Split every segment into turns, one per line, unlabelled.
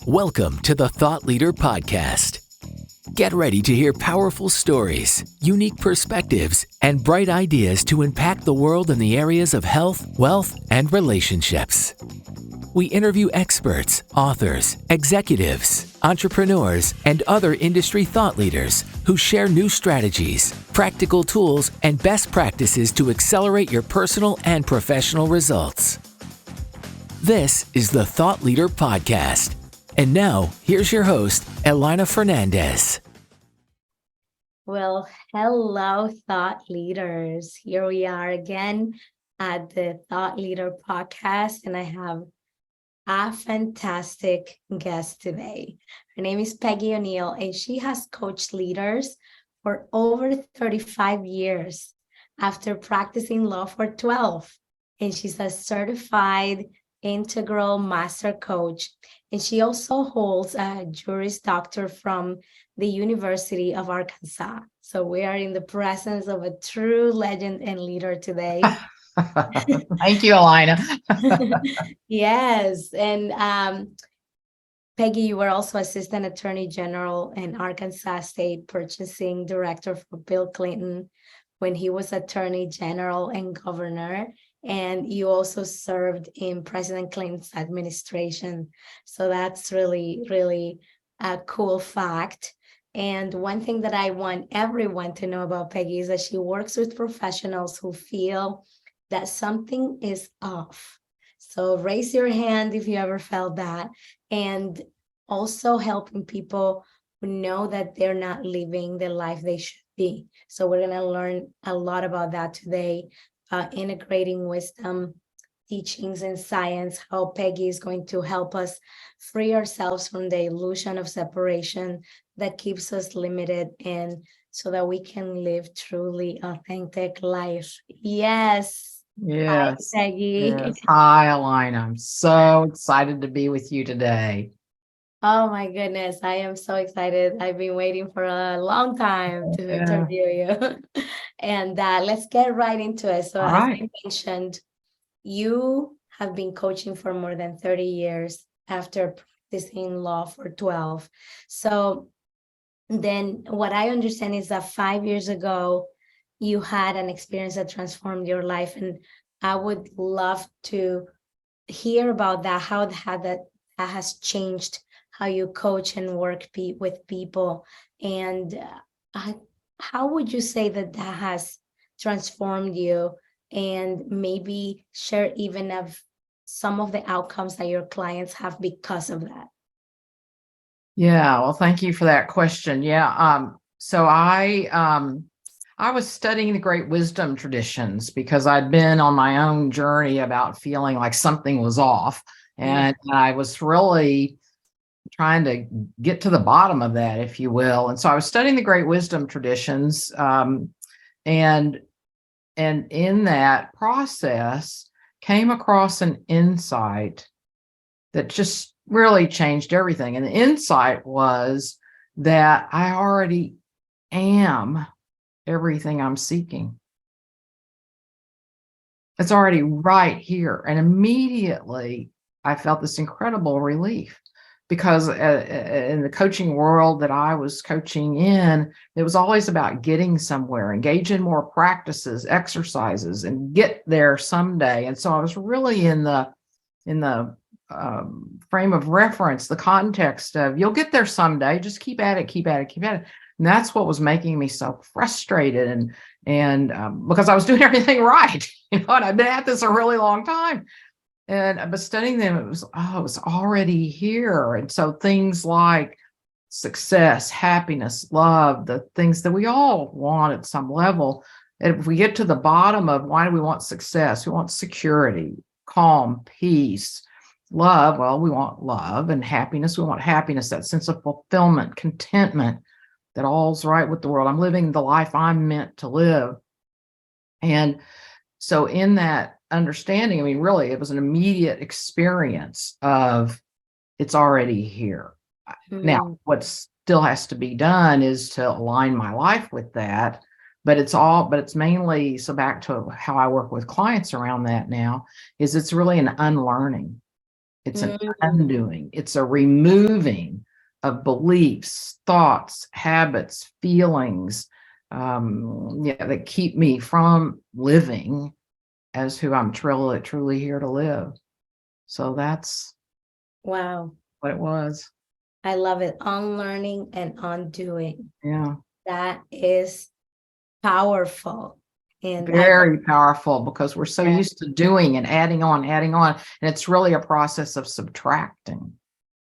Welcome to the Thought Leader Podcast. Get ready to hear powerful stories, unique perspectives, and bright ideas to impact the world in the areas of health, wealth, and relationships. We interview experts, authors, executives, entrepreneurs, and other industry thought leaders who share new strategies, practical tools, and best practices to accelerate your personal and professional results. This is the Thought Leader Podcast. And now, here's your host, Elena Fernandez.
Well, hello, thought leaders. Here we are again at the Thought Leader Podcast, and I have a fantastic guest today. Her name is Peggy O'Neill, and she has coached leaders for over 35 years after practicing law for 12. And she's a certified integral master coach. And she also holds a Juris Doctor from the University of Arkansas. So we are in the presence of a true legend and leader today.
Thank you, Elena.
Yes. And Peggy, you were also Assistant Attorney General and Arkansas State Purchasing Director for Bill Clinton when he was Attorney General and Governor. And you also served in President Clinton's administration. So that's really, really a cool fact. And one thing that I want everyone to know about Peggy is that she works with professionals who feel that something is off. So raise your hand if you ever felt that. And also helping people who know that they're not living the life they should be. So we're going to learn a lot about that today. Integrating wisdom, teachings, and science, how Peggy is going to help us free ourselves from the illusion of separation that keeps us limited, and so that we can live truly authentic life. Yes.
Yes.
Hi, Peggy.
Yes. Hi, Elena. I'm so excited to be with you today.
Oh my goodness, I am so excited. I've been waiting for a long time to interview you. And let's get right into it. So as I mentioned, you have been coaching for more than 30 years after practicing law for 12. So then what I understand is that 5 years ago, you had an experience that transformed your life. And I would love to hear about that, how that has changed how you coach and work with people. And how would you say that has transformed you, and maybe share even of some of the outcomes that your clients have because of that?
Yeah, well, thank you for that question. Yeah, so I was studying the great wisdom traditions because I'd been on my own journey about feeling like something was off, and I was really trying to get to the bottom of that, if you will. And so I was studying the great wisdom traditions, and in that process came across an insight that just really changed everything. And the insight was that I already am everything I'm seeking. It's already right here. And immediately I felt this incredible relief, because in the coaching world that I was coaching in, it was always about getting somewhere, engage in more practices, exercises, and get there someday. And so I was really in the frame of reference, the context of you'll get there someday, just keep at it, keep at it, keep at it. And that's what was making me so frustrated, and because I was doing everything right, and I've been at this a really long time. But studying them, it was already here. And so things like success, happiness, love, the things that we all want at some level. And if we get to the bottom of why do we want success, we want security, calm, peace, love. Well, we want love, and happiness. We want happiness, that sense of fulfillment, contentment, that all's right with the world. I'm living the life I'm meant to live. And so in that understanding, I mean, really, it was an immediate experience of it's already here. Now, what still has to be done is to align my life with that. But it's mainly, so back to how I work with clients around that now, is it's really an unlearning. It's an
Mm.
undoing. It's a removing of beliefs, thoughts, habits, feelings, that keep me from living as who I'm truly here to live. So that's
Wow.
what it was.
I love it. Unlearning and undoing.
Yeah.
That is powerful. And I
Very powerful because we're so
yeah.
used to doing and adding on, and it's really a process of subtracting.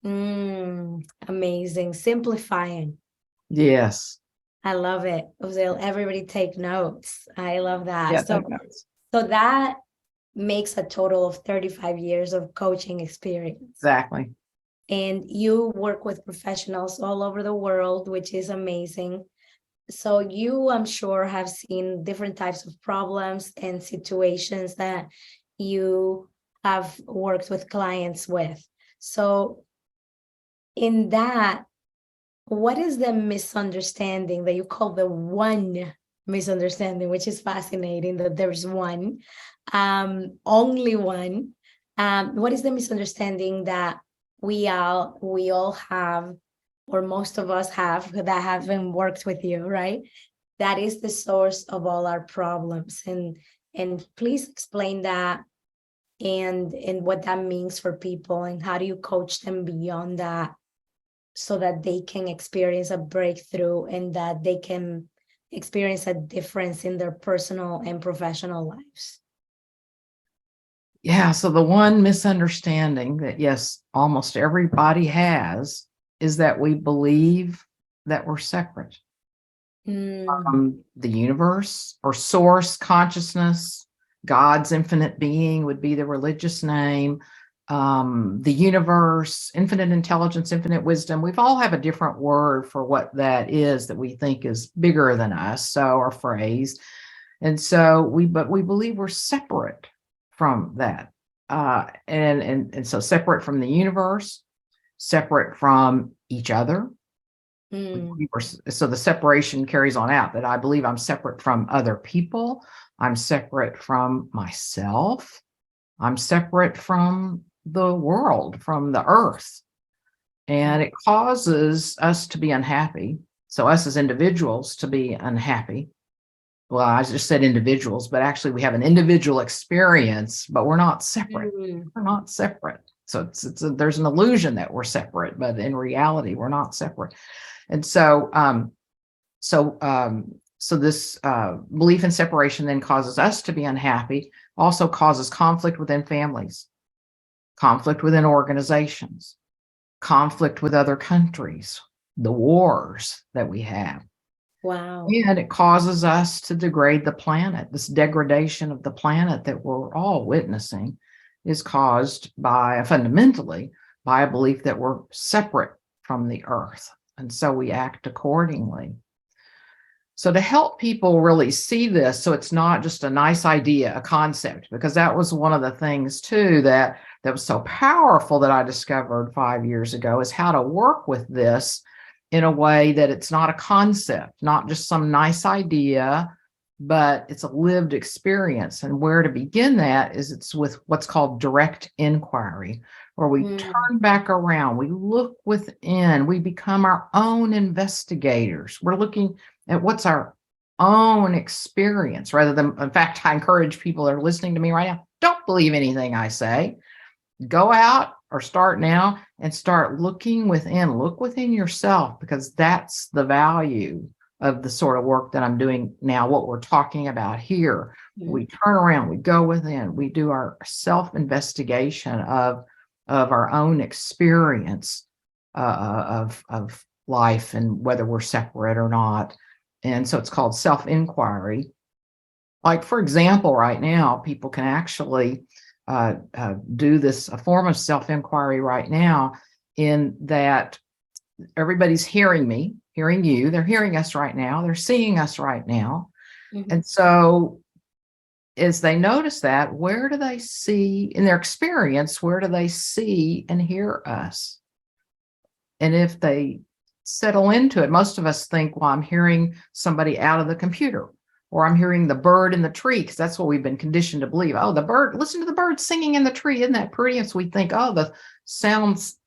Amazing. Simplifying.
Yes.
I love it. Uziel, everybody take notes. I love that.
Yeah,
So, so that makes a total of 35 years of coaching experience.
exactly.
And you work with professionals all over the world, which is amazing. So you, I'm sure, have seen different types of problems and situations that you have worked with clients with. So in that, what is the misunderstanding that you call the one misunderstanding, which is fascinating that there's one, only one. What is the misunderstanding that we all have, or most of us have, that haven't worked with you, right? That is the source of all our problems. And please explain that, and what that means for people, and how do you coach them beyond that, so that they can experience a breakthrough and that they can experience a difference in their personal and professional lives.
Yeah. So the one misunderstanding that, yes, almost everybody has is that we believe that we're separate from the universe or source consciousness. God's infinite being would be the religious name. The universe, infinite intelligence, infinite wisdom. We've all have a different word for what that is that we think is bigger than us. So our phrase. And so but we believe we're separate from that. And so separate from the universe, separate from each other. So the separation carries on out, that I believe I'm separate from other people. I'm separate from myself. I'm separate from the world, from the earth. And it causes us to be unhappy. So us as individuals to be unhappy. Well, I just said individuals, but actually we have an individual experience, but we're not separate. We're not separate. So there's an illusion that we're separate, but in reality, we're not separate. And so this belief in separation then causes us to be unhappy, also causes conflict within families, conflict within organizations, conflict with other countries, the wars that we have.
Wow.
And it causes us to degrade the planet. This degradation of the planet that we're all witnessing is caused fundamentally by a belief that we're separate from the earth. And so we act accordingly. So to help people really see this, so it's not just a nice idea, a concept, because that was one of the things too that was so powerful that I discovered 5 years ago, is how to work with this in a way that it's not a concept, not just some nice idea, but it's a lived experience. And where to begin that is it's with what's called direct inquiry, where we turn back around, we look within, we become our own investigators. We're looking at what's our own experience rather than, in fact, I encourage people that are listening to me right now, don't believe anything I say. Go out or start now and start looking within, look within yourself, because that's the value of the sort of work that I'm doing now, what we're talking about here. We turn around, we go within, we do our self-investigation of our own experience of life and whether we're separate or not. And so it's called self-inquiry. Like, for example, right now, people can actually do a form of self-inquiry right now, in that everybody's hearing me, hearing you, they're hearing us right now, they're seeing us right now. And so as they notice that, where do they see in their experience, where do they see and hear us? And if they settle into it, most of us think, well, I'm hearing somebody out of the computer, or I'm hearing the bird in the tree, because that's what we've been conditioned to believe. Oh, the bird, listen to the bird singing in the tree. Isn't that pretty? And so we think, oh, the sounds,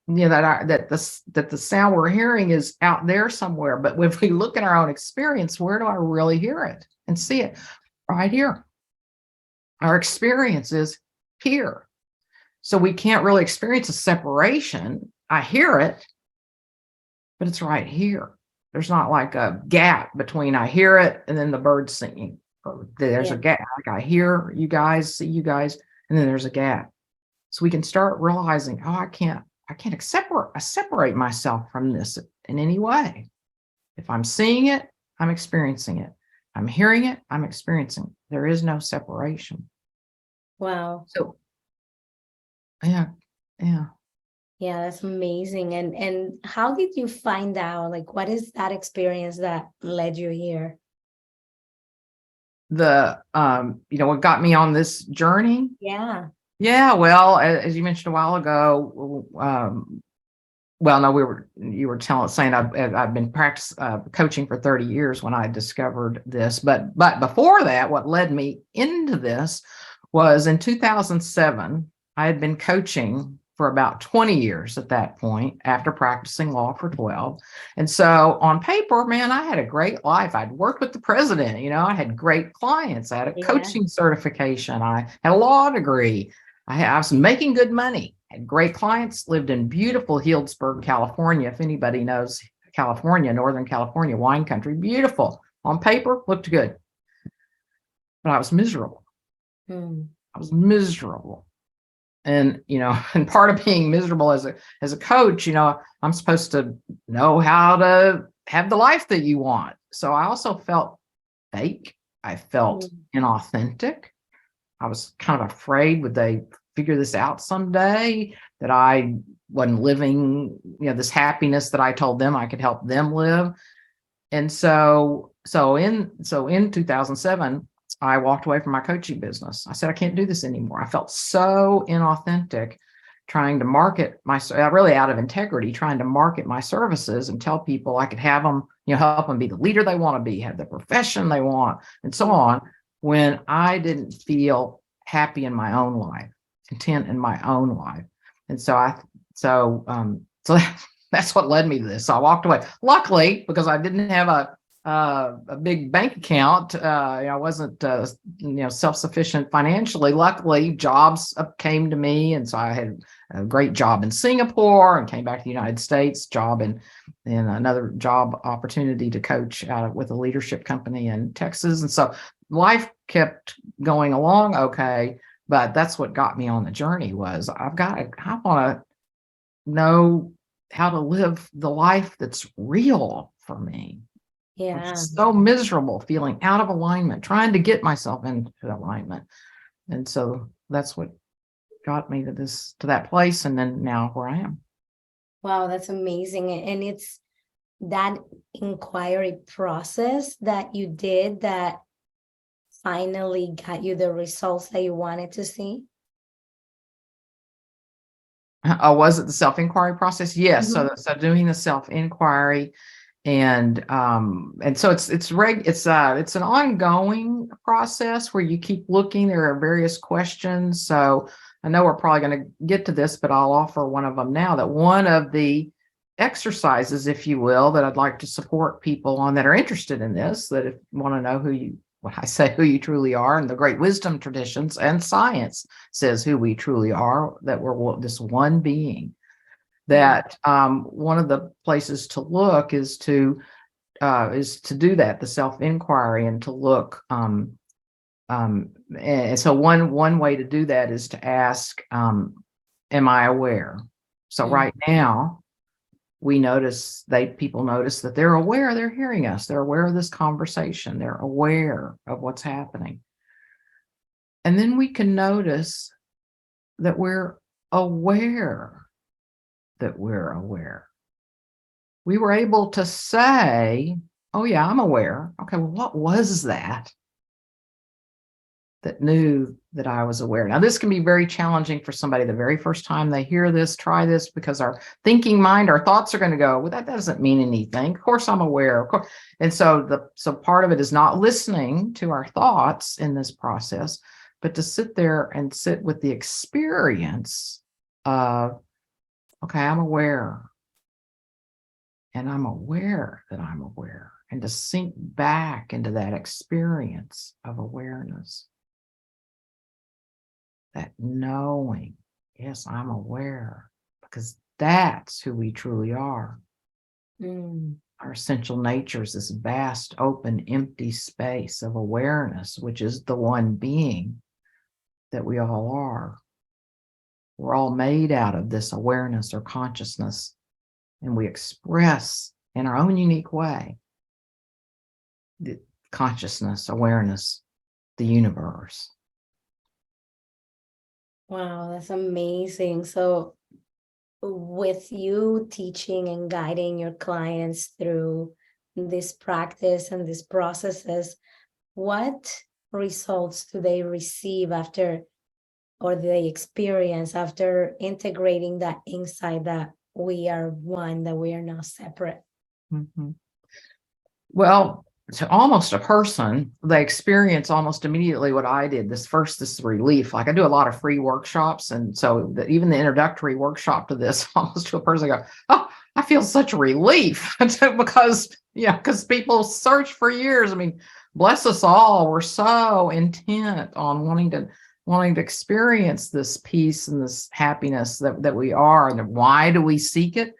that the sound we're hearing is out there somewhere. But if we look at our own experience, where do I really hear it and see it? Right here. Our experience is here. So we can't really experience a separation. I hear it, but it's right here. There's not like a gap between I hear it and then the bird singing. There's a gap. Like I hear you guys, see you guys, and then there's a gap. So we can start realizing, oh, I can't separate myself from this in any way. If I'm seeing it, I'm experiencing it. I'm hearing it, I'm experiencing it. There is no separation.
Wow.
So yeah.
Yeah, that's amazing. And how did you find out? Like, what is that experience that led you here?
What got me on this journey?
Yeah.
Yeah, well, as you mentioned a while ago, well, no, you were saying I've been coaching for 30 years when I discovered this, but before that, what led me into this was in 2007. I had been coaching for about 20 years at that point, after practicing law for 12. And so on paper, man, I had a great life. I'd worked with the president, I had great clients. I had a coaching certification. I had a law degree. I was making good money, had great clients, lived in beautiful Healdsburg, California. If anybody knows California, Northern California, wine country, beautiful. On paper, looked good. But I was miserable. I was miserable. And, and part of being miserable as a coach, I'm supposed to know how to have the life that you want. So I also felt fake. I felt inauthentic. I was kind of afraid, would they figure this out someday, that I wasn't living, this happiness that I told them I could help them live. And so in 2007, I walked away from my coaching business. I said, I can't do this anymore. I felt so inauthentic trying to market really out of integrity, trying to market my services and tell people I could have them, help them be the leader they want to be, have the profession they want, and so on, when I didn't feel happy in my own life, content in my own life. And so that's what led me to this. So I walked away. Luckily, because I didn't have a big bank account, I wasn't self-sufficient financially. Luckily, jobs came to me, and so I had a great job in Singapore and came back to the United States. Job and another job opportunity to coach with a leadership company in Texas, and so life kept going along okay. But that's what got me on the journey. Was I want to know how to live the life that's real for me.
Yeah.
I'm so miserable, feeling out of alignment, trying to get myself into alignment. And so that's what got me to that place. And then now where I am.
Wow, that's amazing. And it's that inquiry process that you did that finally got you the results that you wanted to see.
Was it the self-inquiry process? Yes. So doing the self-inquiry, and so it's an ongoing process where you keep looking. There are various questions. So I know we're probably going to get to this, but I'll offer one of them now. That one of the exercises, if you will, that I'd like to support people on that are interested in this, that if you want to know who you truly are, and the great wisdom traditions and science says who we truly are, that we're this one being, that one of the places to look is to do that, the self-inquiry, and to look. And so one way to do that is to ask, am I aware? So right now, people notice that they're aware, they're hearing us, they're aware of this conversation, they're aware of what's happening. And then we can notice that we're aware that we're aware. We were able to say, oh yeah, I'm aware. Okay, well, what was that that knew that I was aware. Now, this can be very challenging for somebody the very first time they hear this, try this, because our thinking mind, our thoughts are going to go, well, that doesn't mean anything. Of course, I'm aware. Of course. And so part of it is not listening to our thoughts in this process, but to sit there and sit with the experience of, okay, I'm aware. And I'm aware that I'm aware. And to sink back into that experience of awareness. That knowing, yes, I'm aware, because that's who we truly are. Our essential nature is this vast, open, empty space of awareness, which is the one being that we all are. We're all made out of this awareness or consciousness, and we express in our own unique way the consciousness, awareness, the universe.
Wow, that's amazing. So with you teaching and guiding your clients through this practice and these processes, what results do they receive after, or do they experience after integrating that insight that we are one, that we are not separate?
Mm-hmm. Well, to almost a person, they experience almost immediately what I did. This relief. Like I do a lot of free workshops. And so even the introductory workshop to this, almost to a person, I go, oh, I feel such relief because people search for years. I mean, bless us all. We're so intent on wanting to experience this peace and this happiness that we are. And why do we seek it?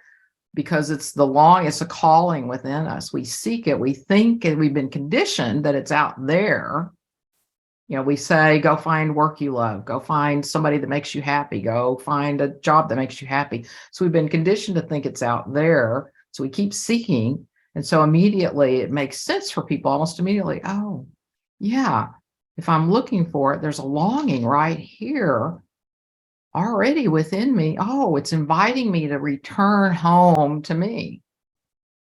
Because it's a calling within us. We seek it. We think, and we've been conditioned that it's out there. We say, go find work you love, go find somebody that makes you happy, go find a job that makes you happy. So we've been conditioned to think it's out there. So we keep seeking. And so immediately it makes sense for people almost immediately. Oh, yeah, if I'm looking for it, there's a longing right here already within me. Oh, it's inviting me to return home to me.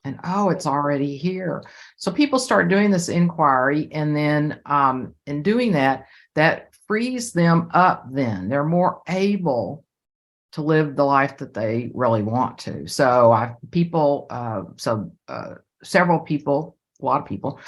And oh, it's already here. So people start doing this inquiry, and then in doing that frees them up. Then they're more able to live the life that they really want to. So several people, a lot of people,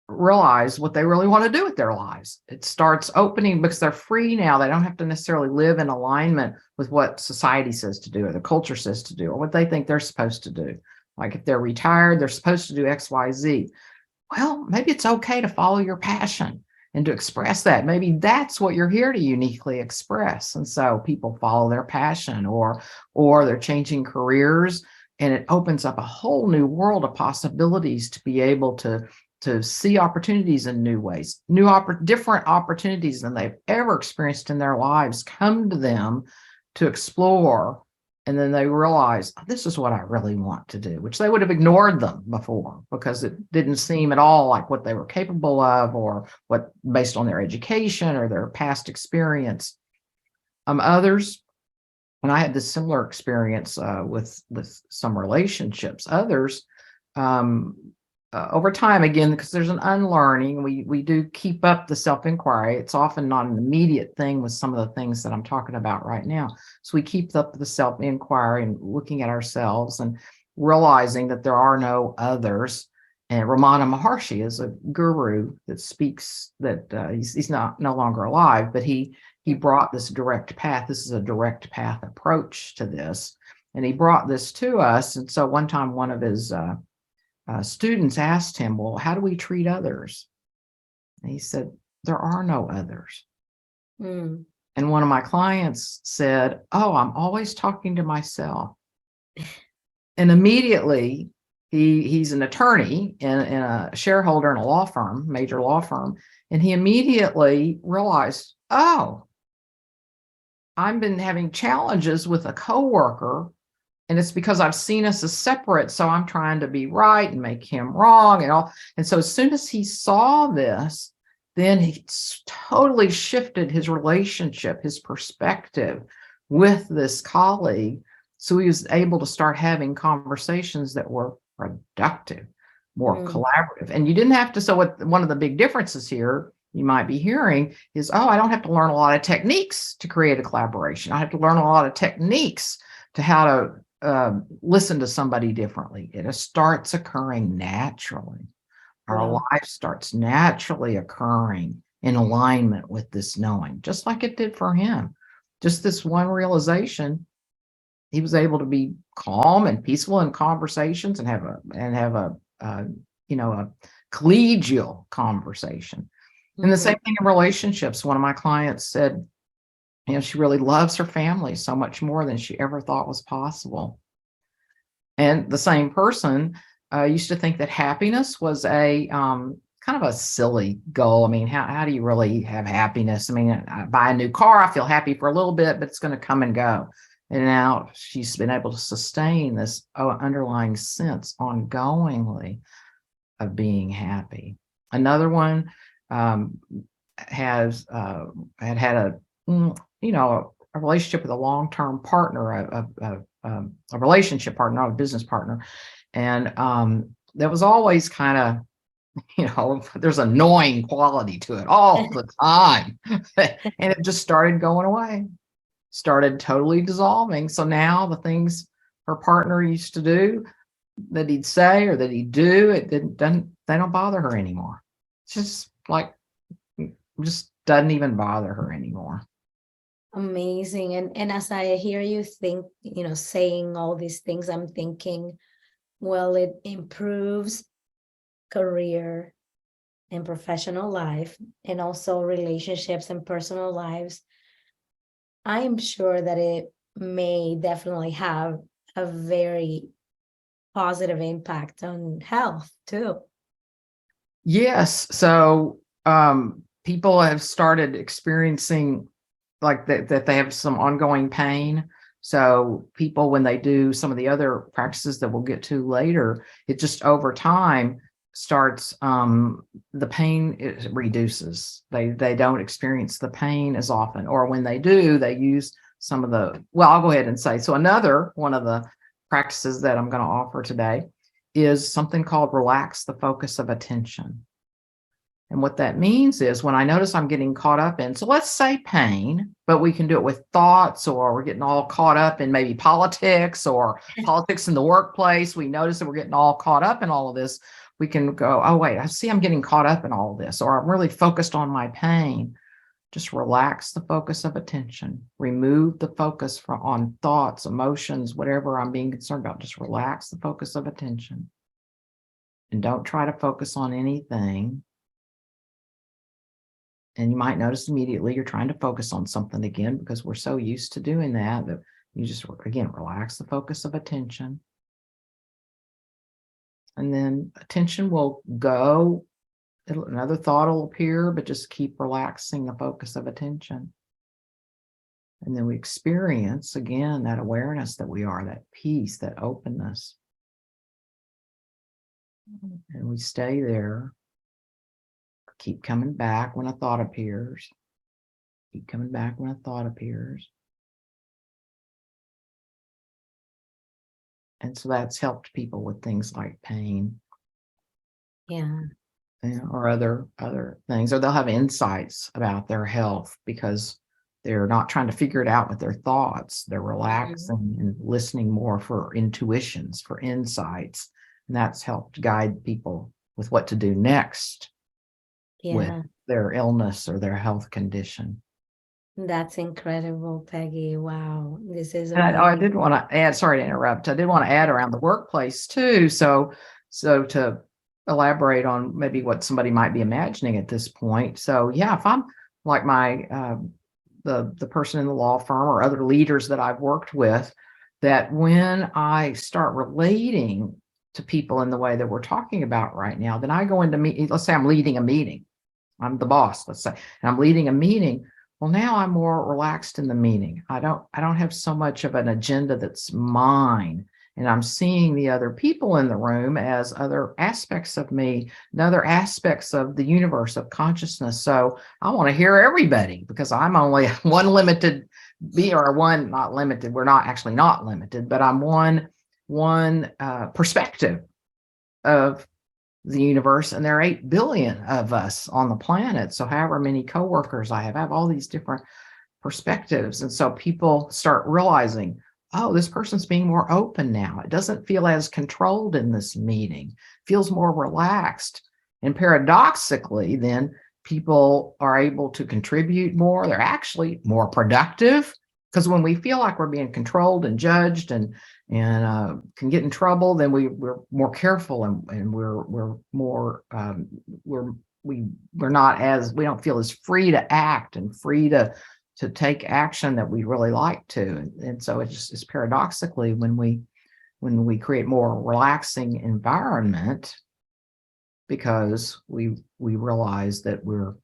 realize what they really want to do with their lives. It starts opening because they're free now. They don't have to necessarily live in alignment with what society says to do or the culture says to do or what they think they're supposed to do. Like if they're retired, they're supposed to do X, Y, Z. Well, maybe it's okay to follow your passion and to express that. Maybe that's what you're here to uniquely express. And so people follow their passion or they're changing careers, and it opens up a whole new world of possibilities to be able to see opportunities in new ways, different opportunities than they've ever experienced in their lives come to them to explore. And then they realize, this is what I really want to do, which they would have ignored them before because it didn't seem at all like what they were capable of or what based on their education or their past experience. Others, and I had this similar experience with some relationships, others, over time, again, because there's an unlearning, we do keep up the self-inquiry. It's often not an immediate thing with some of the things that I'm talking about right now. So we keep up the self-inquiry and looking at ourselves and realizing that there are no others. And Ramana Maharshi is a guru that speaks that he's no longer alive, but he brought this direct path. This is a direct path approach to this. And he brought this to us. And so one time, one of his students asked him, well, how do we treat others? And he said, there are no others. And one of my clients said, oh, I'm always talking to myself. And immediately he's an attorney and a shareholder in a law firm, major law firm. And he immediately realized, oh, I've been having challenges with a coworker. And it's because I've seen us as separate. So I'm trying to be right and make him wrong and all. And so as soon as he saw this, then he totally shifted his relationship, his perspective with this colleague. So he was able to start having conversations that were productive, more collaborative. And you didn't have to. So one of the big differences here you might be hearing is, oh, I don't have to learn a lot of techniques to create a collaboration. I have to learn a lot of techniques to how to listen to somebody differently. It starts occurring naturally. Our
Wow.
life starts naturally occurring in alignment with this knowing, just like it did for him. Just this one realization, he was able to be calm and peaceful in conversations and have a a collegial conversation. And the same thing in relationships. One of my clients said, she really loves her family so much more than she ever thought was possible. And the same person used to think that happiness was a kind of a silly goal. I mean, how do you really have happiness? I mean, I buy a new car, I feel happy for a little bit, but it's going to come and go. And now she's been able to sustain this underlying sense ongoingly of being happy. Another one has had a a relationship with a long-term partner, a relationship partner, not a business partner, and that was always kind of, there's annoying quality to it all the time, and it just started going away, started totally dissolving. So now the things her partner used to do, that he'd say or that he'd do, they don't bother her anymore. It's just like, just doesn't even bother her anymore.
Amazing. And as I hear you think, saying all these things, I'm thinking, well, it improves career and professional life, and also relationships and personal lives. I'm sure that it may definitely have a very positive impact on health too.
Yes. So people have started experiencing like that they have some ongoing pain. So people, when they do some of the other practices that we'll get to later, it just over time starts the pain reduces. They don't experience the pain as often, or when they do, they use some of I'll go ahead and say, so another one of the practices that I'm going to offer today is something called relax the focus of attention. And what that means is when I notice I'm getting caught up in, so let's say pain, but we can do it with thoughts, or we're getting all caught up in maybe politics or politics in the workplace. We notice that we're getting all caught up in all of this. We can go, oh, wait, I see I'm getting caught up in all of this, or I'm really focused on my pain. Just relax the focus of attention. Remove the focus on thoughts, emotions, whatever I'm being concerned about. Just relax the focus of attention. And don't try to focus on anything. And you might notice immediately you're trying to focus on something again, because we're so used to doing that you just, again, relax the focus of attention. And then attention will go, another thought will appear, but just keep relaxing the focus of attention. And then we experience, again, that awareness that we are, that peace, that openness. And we stay there. Keep coming back when a thought appears. Keep coming back when a thought appears. And so that's helped people with things like pain.
Yeah.
Or other things. Or they'll have insights about their health because they're not trying to figure it out with their thoughts. They're relaxing and listening more for intuitions, for insights. And that's helped guide people with what to do next.
Yeah.
With their illness or their health condition.
That's incredible, Peggy. Wow. This is
I did want to add, sorry to interrupt, I did want to add around the workplace too. So to elaborate on maybe what somebody might be imagining at this point. So yeah, if I'm like my the person in the law firm or other leaders that I've worked with, that when I start relating to people in the way that we're talking about right now, then I go into let's say I'm leading a meeting. I'm the boss, let's say, and I'm leading a meeting. Well, now I'm more relaxed in the meeting. I don't have so much of an agenda that's mine, and I'm seeing the other people in the room as other aspects of me and other aspects of the universe of consciousness. So I want to hear everybody, because I'm only one limited being, or one not limited. We're not actually not limited, but I'm one perspective of the universe, and there are 8 billion of us on the planet. So however many coworkers I have all these different perspectives. And so people start realizing, oh, this person's being more open now. It doesn't feel as controlled in this meeting, it feels more relaxed. And paradoxically, then people are able to contribute more. They're actually more productive, because when we feel like we're being controlled and judged and can get in trouble, then we're more careful, and we're more we're not as, we don't feel as free to act and free to take action that we really like to. And so it's paradoxically, when we create more relaxing environment, because we realize that we're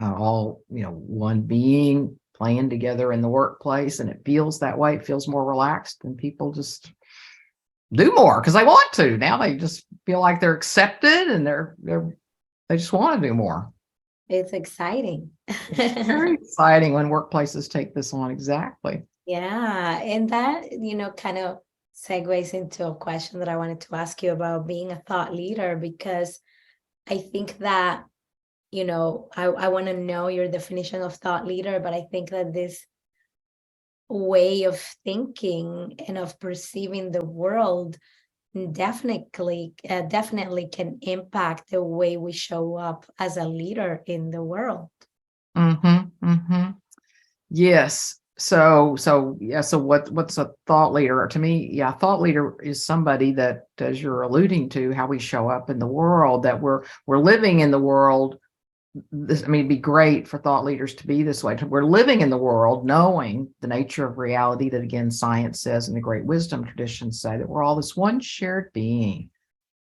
all, one being playing together in the workplace, and it feels that way. It feels more relaxed, and people just do more because they want to. Now they just feel like they're accepted, and they just want to do more.
It's exciting.
It's very exciting when workplaces take this on. Exactly.
Yeah. And that, kind of segues into a question that I wanted to ask you about being a thought leader, because I think that, I want to know your definition of thought leader, but I think that this way of thinking and of perceiving the world definitely can impact the way we show up as a leader in the world.
Yes. So yeah. So what's a thought leader? To me, yeah, a thought leader is somebody that, as you're alluding to, how we show up in the world, that we're living in the world. It'd be great for thought leaders to be this way. We're living in the world, knowing the nature of reality, that again, science says, and the great wisdom traditions say, that we're all this one shared being.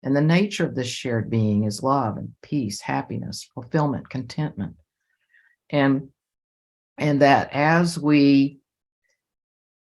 And the nature of this shared being is love and peace, happiness, fulfillment, contentment. And that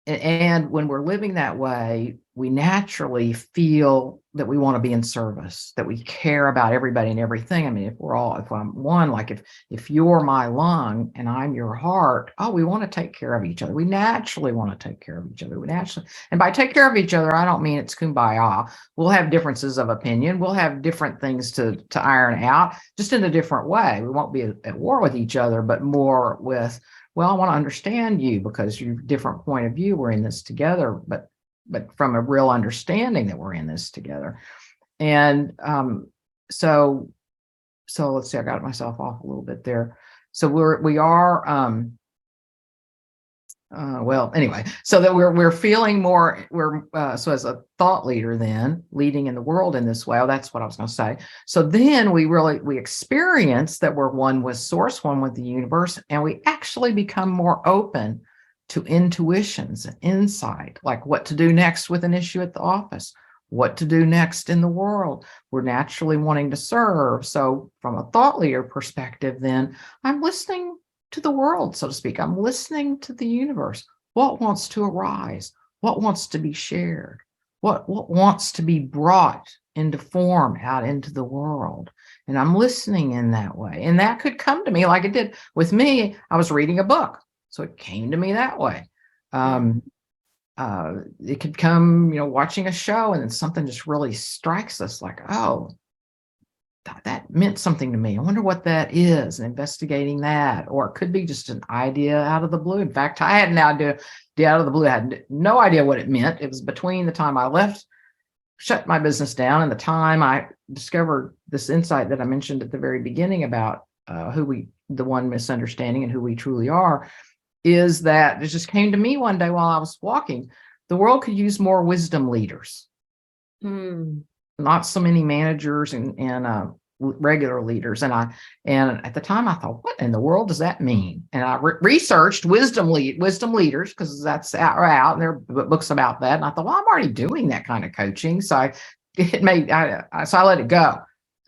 and when we're living that way, we naturally feel that we want to be in service, that we care about everybody and everything. If I'm one, like if you're my lung and I'm your heart, we want to take care of each other. We naturally want to take care of each other. And by take care of each other, I don't mean it's kumbaya. We'll have differences of opinion. We'll have different things to iron out, just in a different way. We won't be at war with each other, but more with, well, I want to understand you because you're a different point of view. We're in this together, but from a real understanding that we're in this together. And so let's see, I got myself off a little bit there. So we are well, anyway, so that we're feeling more, so as a thought leader, then leading in the world in this way. That's what I was going to say. So then we experience that we're one with source, one with the universe, and we actually become more open to intuitions and insight, like what to do next with an issue at the office, what to do next in the world. We're naturally wanting to serve. So from a thought leader perspective, then I'm listening to the world, so to speak. I'm listening to the universe. What wants to arise? What wants to be shared? What wants to be brought into form out into the world? And I'm listening in that way. And that could come to me like it did with me. I was reading a book, so it came to me that way. It could come, watching a show, and then something just really strikes us, like, oh, that meant something to me. I wonder what that is, and investigating that. Or it could be just an idea out of the blue. In fact, I had an idea out of the blue. I had no idea what it meant. It was between the time I shut my business down, and the time I discovered this insight that I mentioned at the very beginning about the one misunderstanding and who we truly are, is that it just came to me one day while I was walking. The world could use more wisdom leaders. Not so many managers and regular leaders. And at the time I thought, what in the world does that mean? And I researched wisdom leaders, because that's out and there are books about that. And I thought, well, I'm already doing that kind of coaching. So I let it go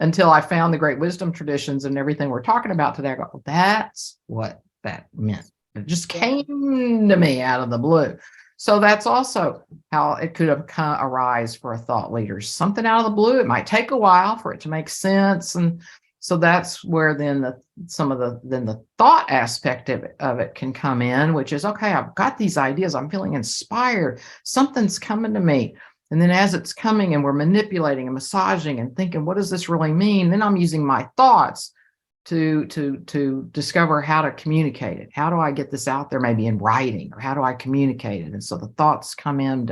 until I found the great wisdom traditions and everything we're talking about today. I go, oh, that's what that meant. It just came to me out of the blue. So that's also how it could have arise for a thought leader. Something out of the blue. It might take a while for it to make sense. And so that's where then the thought aspect of it can come in, which is, okay, I've got these ideas. I'm feeling inspired. Something's coming to me. And then as it's coming and we're manipulating and massaging and thinking, what does this really mean? Then I'm using my thoughts to discover how to communicate it. How do I get this out there, maybe in writing, or how do I communicate it? And so the thoughts come in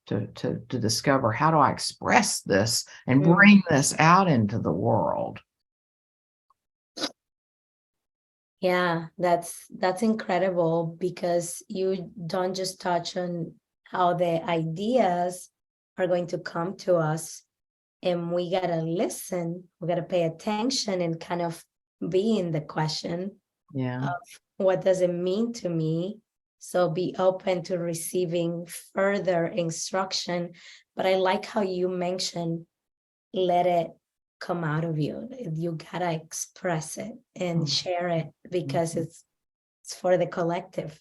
to discover, how do I express this and bring this out into the world?
Yeah, that's incredible, because you don't just touch on how the ideas are going to come to us, and we gotta listen, we gotta pay attention and kind of be in the question
Yeah.
of what does it mean to me. So be open to receiving further instruction. But I like how you mentioned, let it come out of you. You gotta express it and share it, because it's for the collective.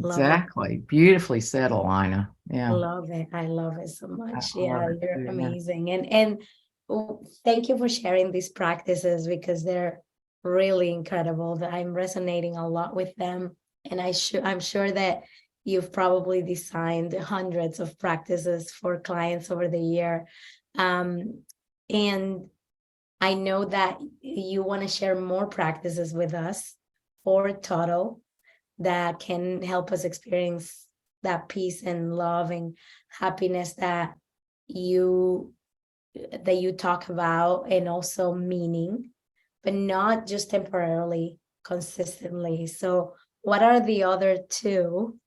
Love
Exactly. Beautifully said, Alina. Yeah.
Love it. I love it so much. Yeah,
love it
you're
too, yeah.
amazing. And thank you for sharing these practices, because they're really incredible. That I'm resonating a lot with them. And I'm sure that you've probably designed hundreds of practices for clients over the year. And I know that you want to share more practices with us for total, that can help us experience that peace and love and happiness that you talk about, and also meaning, but not just temporarily, consistently. So what are the other two,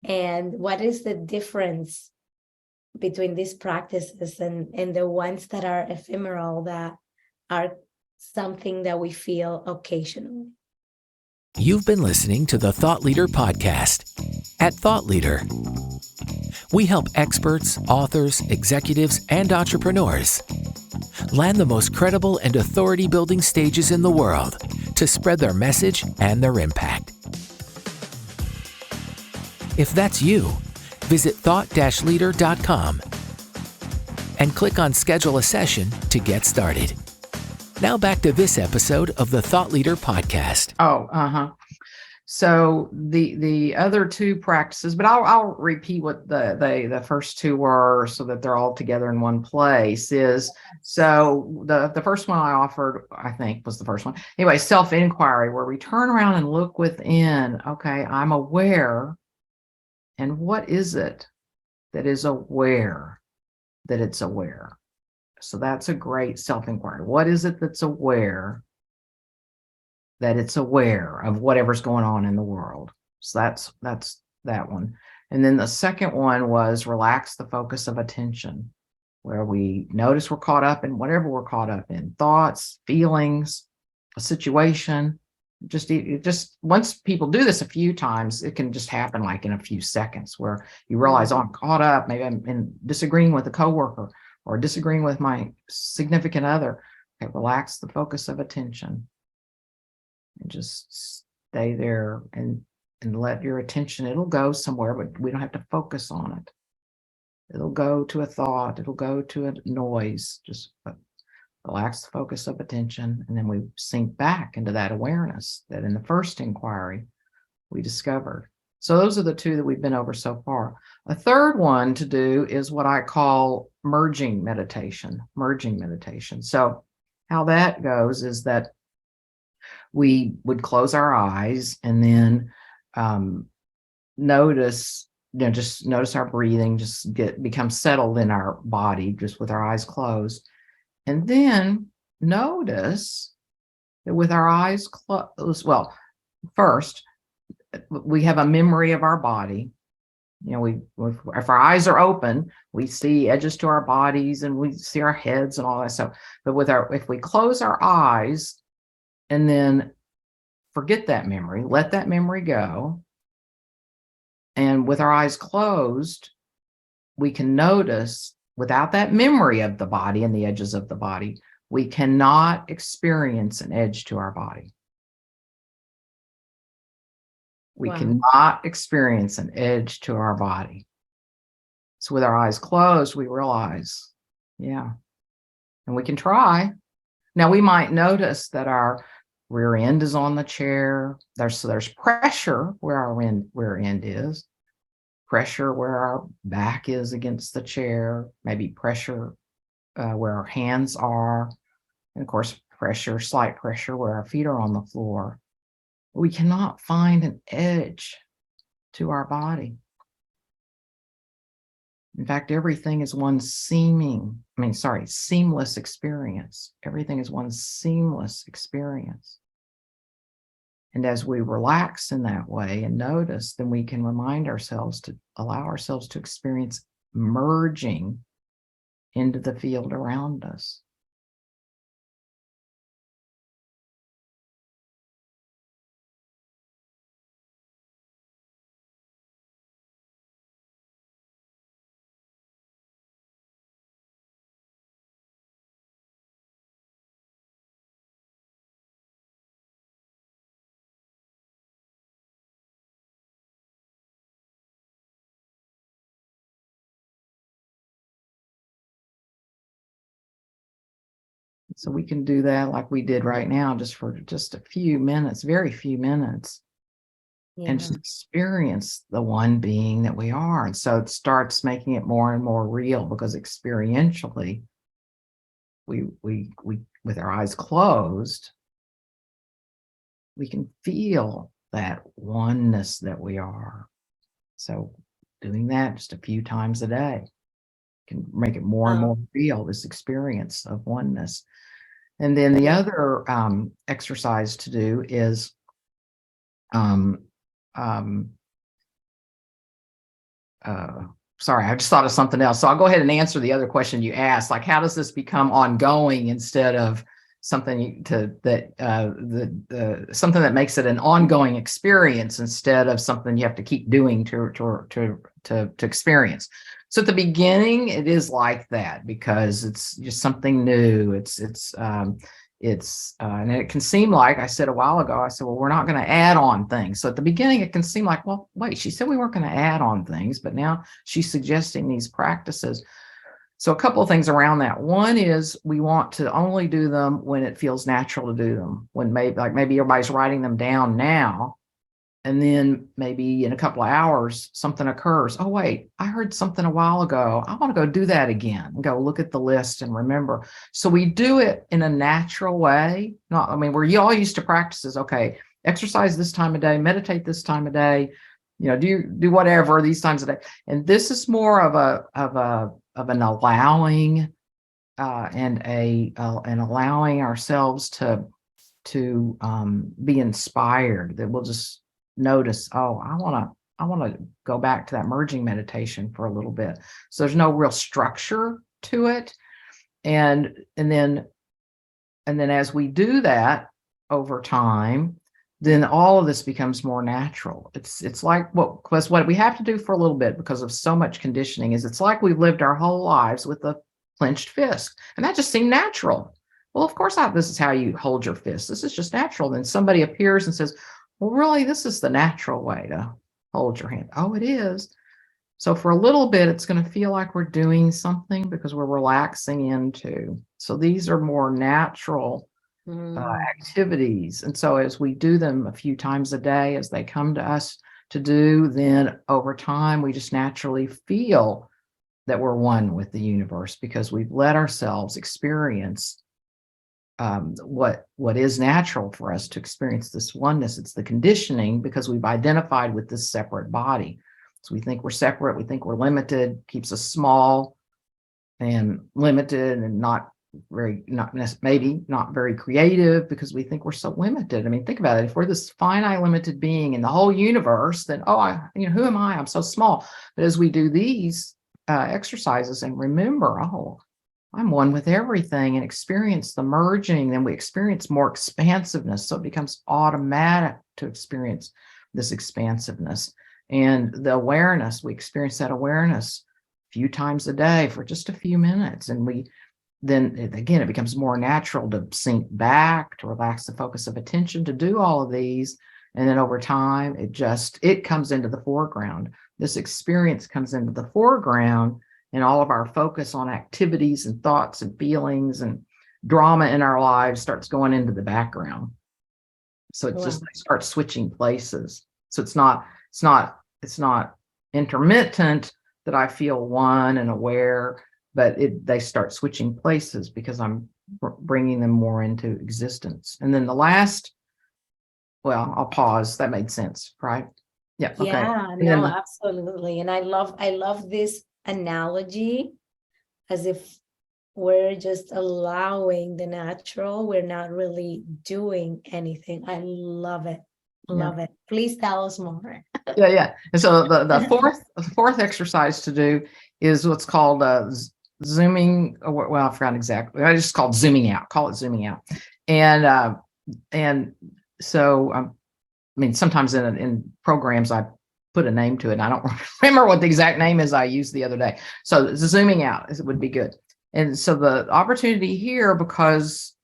and what is the difference between these practices and the ones that are ephemeral, that are something that we feel occasionally?
You've been listening to the Thought Leader Podcast. At Thought Leader, we help experts, authors, executives, and entrepreneurs land the most credible and authority-building stages in the world to spread their message and their impact. If that's you, visit thought-leader.com and click on Schedule a Session to get started. Now back to this episode of the Thought Leader Podcast.
So the other two practices, but I'll repeat what the first two were, so that they're all together in one place. Is so the first one I offered, I think, was the first one. Anyway, self-inquiry, where we turn around and look within. Okay, I'm aware, and what is it that is aware that it's aware? So that's a great self-inquiry. What is it that's aware that it's aware of whatever's going on in the world? So that's that one. And then the second one was relax the focus of attention, where we notice we're caught up in whatever we're caught up in, thoughts, feelings, a situation. Just once people do this a few times, it can just happen like in a few seconds, where you realize, oh, I'm caught up. Maybe I'm disagreeing with a coworker or disagreeing with my significant other. Okay, relax the focus of attention and just stay there and let your attention, it'll go somewhere, but we don't have to focus on it. It'll go to a thought, it'll go to a noise. Just relax the focus of attention, and then we sink back into that awareness that in the first inquiry we discovered. So those are the two that we've been over so far. A third one to do is what I call merging meditation. So how that goes is that we would close our eyes and then notice, just notice our breathing, just become settled in our body, just with our eyes closed. And then notice that with our eyes closed, well, first, we have a memory of our body. If our eyes are open, we see edges to our bodies and we see our heads and all that stuff. But if we close our eyes and then forget that memory, let that memory go, and with our eyes closed, we can notice, without that memory of the body and the edges of the body, we cannot experience an edge to our body. We cannot experience an edge to our body. So with our eyes closed, we realize, yeah, and we can try. Now we might notice that our rear end is on the chair. There's pressure where our rear end is. pressure where our back is against the chair, maybe pressure where our hands are, and of course, pressure, slight pressure where our feet are on the floor. We cannot find an edge to our body. In fact, everything is one seamless experience. Everything is one seamless experience. And as we relax in that way and notice, then we can remind ourselves to allow ourselves to experience merging into the field around us. So we can do that like we did right now, just for just a few minutes, very few minutes, and just experience the one being that we are. And so it starts making it more and more real, because experientially, we with our eyes closed, we can feel that oneness that we are. So doing that just a few times a day can make it more and more real, this experience of oneness. And then the other exercise to do is sorry, I just thought of something else. So I'll go ahead and answer the other question you asked, like, how does this become ongoing instead of something something that makes it an ongoing experience instead of something you have to keep doing to experience. So at the beginning, it is like that because it's just something new. And it can seem like, I said a while ago, I said, well, we're not going to add on things. So at the beginning, it can seem like, well, wait, she said we weren't going to add on things, but now she's suggesting these practices. So a couple of things around that. One is we want to only do them when it feels natural to do them, when maybe everybody's writing them down now, and then maybe in a couple of hours, something occurs. Oh, wait, I heard something a while ago. I want to go do that again. Go look at the list and remember. So we do it in a natural way. We're all used to practices. Okay, exercise this time of day, meditate this time of day, do whatever these times a day. And this is more of an allowing and allowing ourselves to be inspired, that we'll just notice, oh, I want to go back to that merging meditation for a little bit. So there's no real structure to it. And then as we do that over time, then all of this becomes more natural. It's like what we have to do for a little bit, because of so much conditioning, is it's like we've lived our whole lives with a clenched fist, and that just seemed natural. Well, of course, this is how you hold your fist. This is just natural. Then somebody appears and says, well, really, this is the natural way to hold your hand. Oh, it is. So for a little bit, it's going to feel like we're doing something because we're relaxing into. So these are more natural activities. And so as we do them a few times a day, as they come to us to do, then over time, we just naturally feel that we're one with the universe, because we've let ourselves experience what is natural for us to experience, this oneness. It's the conditioning, because we've identified with this separate body. So we think we're separate, we think we're limited, keeps us small and limited, and not very creative, because we think we're so limited. I mean, think about it. If we're this finite, limited being in the whole universe, then who am I? I'm so small. But as we do these exercises and remember, oh, I'm one with everything, and experience the merging, then we experience more expansiveness. So it becomes automatic to experience this expansiveness. And the awareness, we experience that awareness a few times a day for just a few minutes. And then again, it becomes more natural to sink back, to relax the focus of attention, to do all of these. And then over time, it comes into the foreground. This experience comes into the foreground, and all of our focus on activities and thoughts and feelings and drama in our lives starts going into the background. So it's just, they start switching places. So it's not intermittent that I feel one and aware, but they start switching places because I'm bringing them more into existence. And then the last, well, I'll pause. That made sense, right? Yeah. Okay.
Yeah,
And
no,
then
absolutely. And I love this analogy, as if we're just allowing the natural, we're not really doing anything. I love it.
yeah.
Love it. Please tell us more.
Yeah. And so the fourth exercise to do is what's called zooming. Well, I forgot exactly. I just called zooming out. Call it zooming out. And so I mean, sometimes in programs I put a name to it. And I don't remember what the exact name is I used the other day. So zooming out would be good. And so the opportunity here, because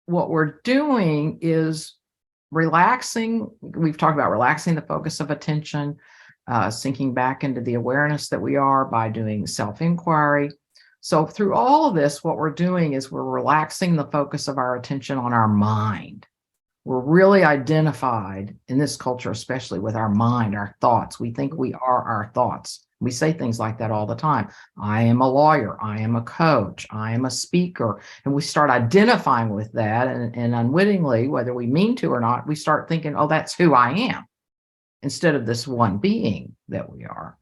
what we're doing is relaxing. We've talked about relaxing the focus of attention, sinking back into the awareness that we are by doing self-inquiry. So through all of this, what we're doing is we're relaxing the focus of our attention on our mind. We're really identified in this culture, especially with our mind, our thoughts. We think we are our thoughts. We say things like that all the time. I am a lawyer. I am a coach. I am a speaker. And we start identifying with that. And unwittingly, whether we mean to or not, we start thinking, oh, that's who I am, instead of this one being that we are.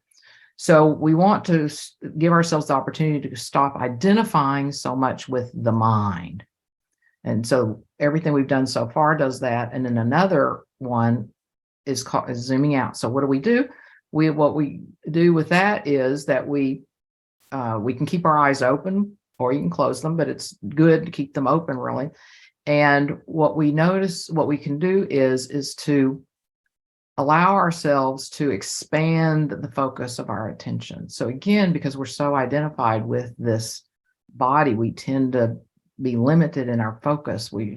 So we want to give ourselves the opportunity to stop identifying so much with the mind. And so everything we've done so far does that. And then another one is called zooming out. So what do? What we do with that is that we can keep our eyes open, or you can close them, but it's good to keep them open, really. And what we can do is to allow ourselves to expand the focus of our attention. So again, because we're so identified with this body, we tend to be limited in our focus. We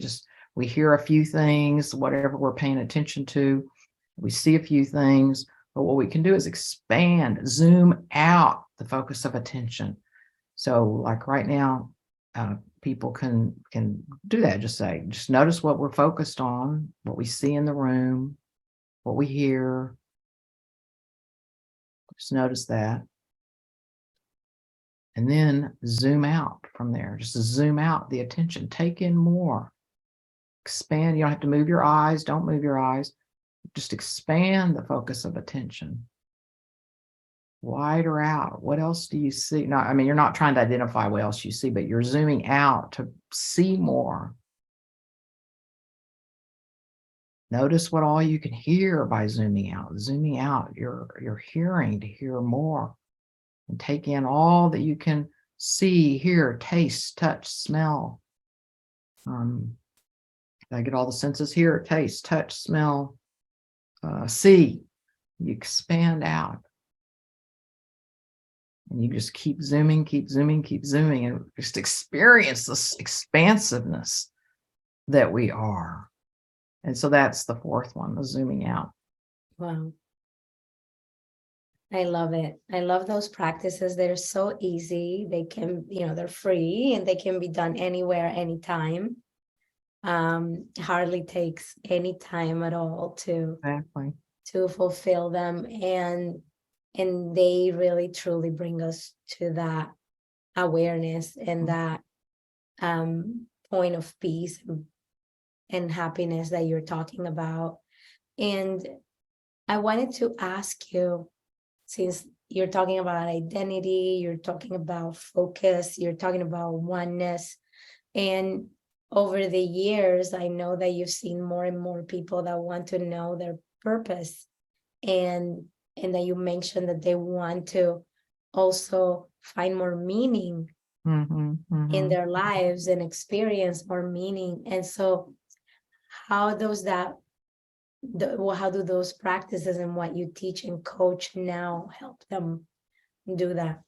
hear a few things, whatever we're paying attention to, we see a few things, but what we can do is expand, zoom out the focus of attention. So like right now, people can do that. Just notice what we're focused on, what we see in the room, what we hear. Just notice that. And then zoom out from there. Just zoom out the attention. Take in more. Expand. You don't have to move your eyes. Don't move your eyes. Just expand the focus of attention. Wider out. What else do you see? No, I mean, you're not trying to identify what else you see, but you're zooming out to see more. Notice what all you can hear by zooming out. Zooming out your hearing to hear more. And take in all that you can see, hear, taste, touch, smell. I get all the senses here: taste, touch, smell, see. You expand out. And you just keep zooming, and just experience this expansiveness that we are. And so that's the fourth one, the zooming out.
Wow. I love it. I love those practices. They're so easy. They can, they're free and they can be done anywhere, anytime. Hardly takes any time at all to fulfill them. And they really truly bring us to that awareness and that point of peace and happiness that you're talking about. And I wanted to ask you, since you're talking about identity, you're talking about focus, you're talking about oneness, and over the years, I know that you've seen more and more people that want to know their purpose, and that you mentioned that they want to also find more meaning in their lives and experience more meaning. And so how does that how do those practices and what you teach and coach now help them do that?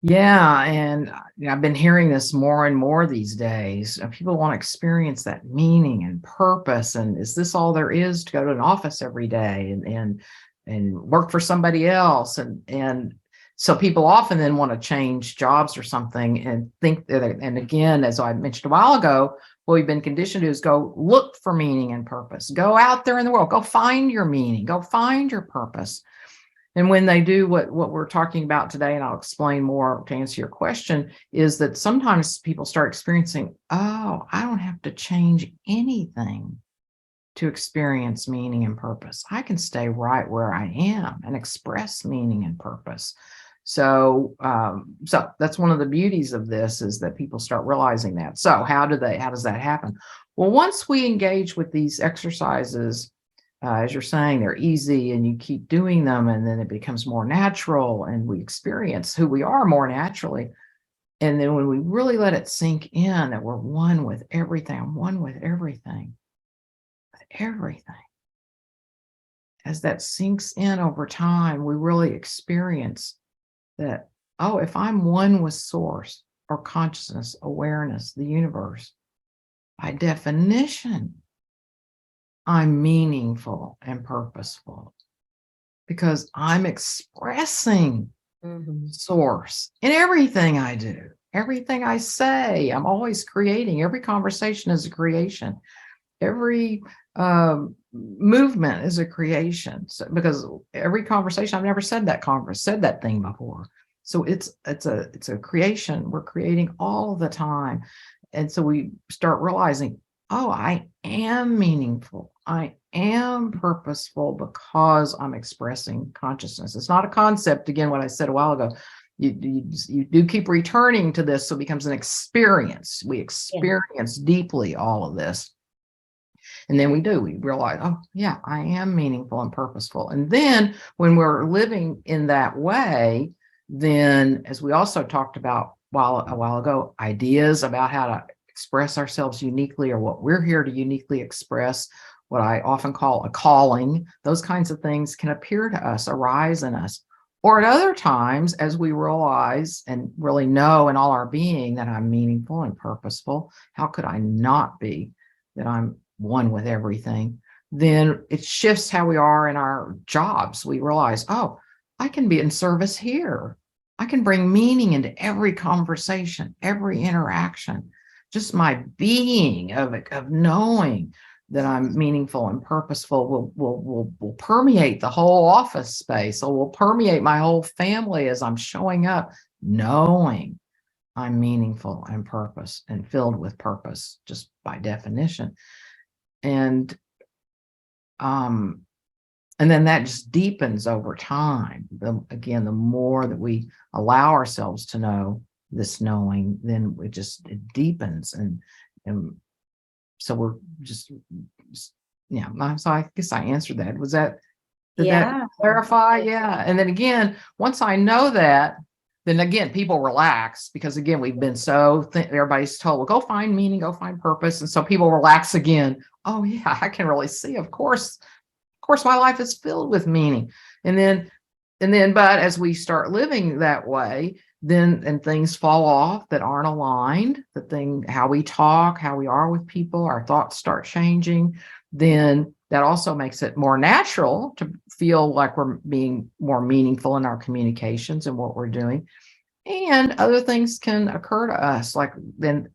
Yeah, and I've been hearing this more and more these days. People want to experience that meaning and purpose, and is this all there is to go to an office every day and work for somebody else? And so people often then want to change jobs or something and think that, and again, as I mentioned a while ago, what we've been conditioned to is go look for meaning and purpose. Go out there in the world, go find your meaning, go find your purpose. And when they do what we're talking about today, and I'll explain more to answer your question, is that sometimes people start experiencing, oh, I don't have to change anything to experience meaning and purpose. I can stay right where I am and express meaning and purpose. So, so that's one of the beauties of this, is that people start realizing that. So how does that happen? Well, once we engage with these exercises, as you're saying, they're easy and you keep doing them, and then it becomes more natural and we experience who we are more naturally. And then when we really let it sink in that we're one with everything, I'm one with everything, as that sinks in over time, we really experience that, oh, if I'm one with source or consciousness, awareness, the universe, by definition, I'm meaningful and purposeful because I'm expressing source in everything I do, everything I say. I'm always creating. Every conversation is a creation. Every movement is a creation. So, because every conversation, I've never said that thing before. So it's a creation. We're creating all the time. And so we start realizing, oh, I am meaningful. I am purposeful because I'm expressing consciousness. It's not a concept. Again, what I said a while ago, you do keep returning to this. So it becomes an experience. We experience deeply all of this. And then we realize, oh, yeah, I am meaningful and purposeful. And then when we're living in that way, then, as we also talked about a while ago, ideas about how to express ourselves uniquely, or what we're here to uniquely express, what I often call a calling, those kinds of things can appear to us, arise in us. Or at other times, as we realize and really know in all our being that I'm meaningful and purposeful, how could I not be, that I'm one with everything, then it shifts how we are in our jobs. We realize, oh, I can be in service here. I can bring meaning into every conversation, every interaction. Just my being of knowing that I'm meaningful and purposeful will permeate the whole office space, or will permeate my whole family as I'm showing up, knowing I'm meaningful and purpose and filled with purpose, just by definition. And then that just deepens over time. Again, the more that we allow ourselves to know this knowing, then it deepens. And so we're just, yeah. So I guess I answered that. Did that clarify? Yeah. And then again, once I know that, then again, people relax, because again, we've been everybody's told, well, go find meaning, go find purpose. And so people relax again. Oh yeah, I can really see, of course, my life is filled with meaning. And then, but as we start living that way, and things fall off that aren't aligned, how we talk, how we are with people, our thoughts start changing, then that also makes it more natural to feel like we're being more meaningful in our communications and what we're doing. And other things can occur to us, like then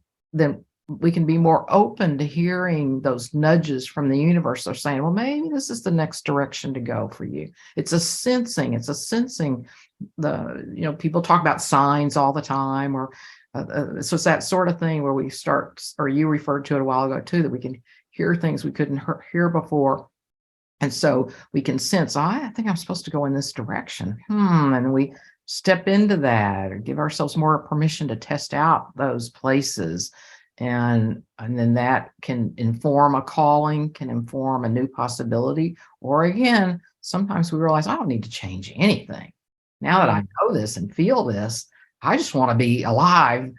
we can be more open to hearing those nudges from the universe. They're saying, well, maybe this is the next direction to go for you. It's a sensing. People talk about signs all the time, or so it's that sort of thing where we start, or you referred to it a while ago too, that we can hear things we couldn't hear before. And so we can sense, I think I'm supposed to go in this direction. And we step into that, or give ourselves more permission to test out those places. And then that can inform a calling, can inform a new possibility. Or again, sometimes we realize I don't need to change anything. Now that I know this and feel this, I just want to be alive